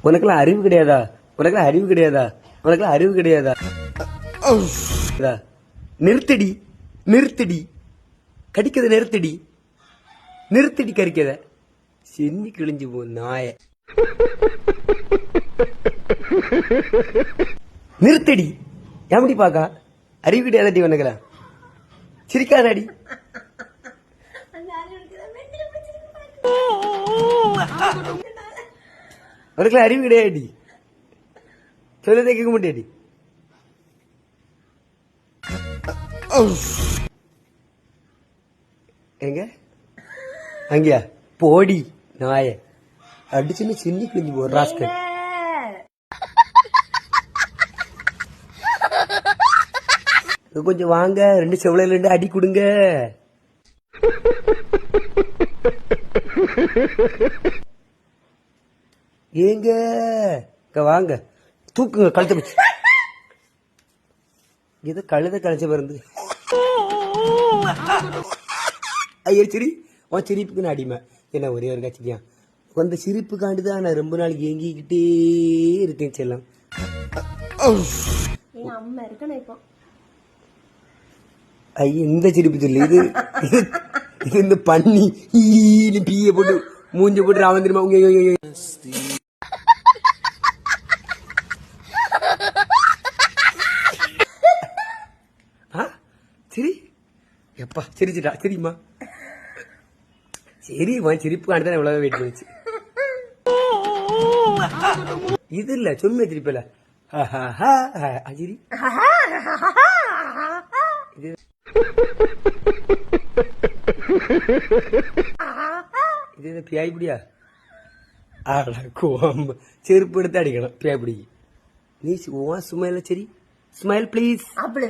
உனக்கெல்லாம் அறிவு கிடையாதா? உனக்கெல்லாம் அறிவு கிடையாதா? உனக்கெல்லாம் அறிவு கிடையாதா? நிறுத்தடி, நிறுத்தடி, கடிக்கத நிறுத்தடி, நிறுத்தடி கறிக்கத. சென்னி கிழிஞ்சு போ நாய. நிறுத்தடி. எப்படி பாக்கா? அறிவு கிடையாதாடி உனக்கெல்லாம்? சிரிக்காதாடி. உனக்குலாம் அறிவு கிடையாடி. சொல்லதை கேட்க மாட்டேடி. எங்க அங்கயா போடி நாய. அடிச்சுன்னு சின்னி கிழிஞ்சு போ ராஸ்கல். கொஞ்சம் வாங்க, 2 செவலையில 2 அடி கொடுங்க. ஏங்க வாங்க, தூக்குங்க கழுத்த பிடிச்சு. ஏதோ கழுத கழிச்ச பிறந்து. ஐயோ சரி, உன் சிரிப்புக்கு நான் அடிமை. என்ன ஒரே ஒரு கட்சிக்கான் அந்த சிரிப்புக்காண்டிதான் நான் ரொம்ப நாளைக்கு ஏங்கிக்கிட்டே இருக்கேன் செல்லம். அம்மா இருக்கணும் இப்போ. ஐயோ இந்த சிரிப்பு சொல்லு. இது இது இந்த பண்ணி பீய போட்டு மூஞ்ச போட்டு ராவன் தெரியுமா? சரி எப்பா சிரிச்சுட்டா. சரிம்மா சரிம்மா, சிரிப்பு காண்டி தான் எவ்வளவு வெயிட் பண்ணிச்சு. இது இல்ல சும்மா சிரிப்பல. சரி இது பியாய் பிடியா? கோம்பு செருப்பு எடுத்து அடிக்கணும் பியாய் பிடி. நீ சும்மா இல்ல. சரி ஸ்மைல் ப்ளீஸ். அப்படி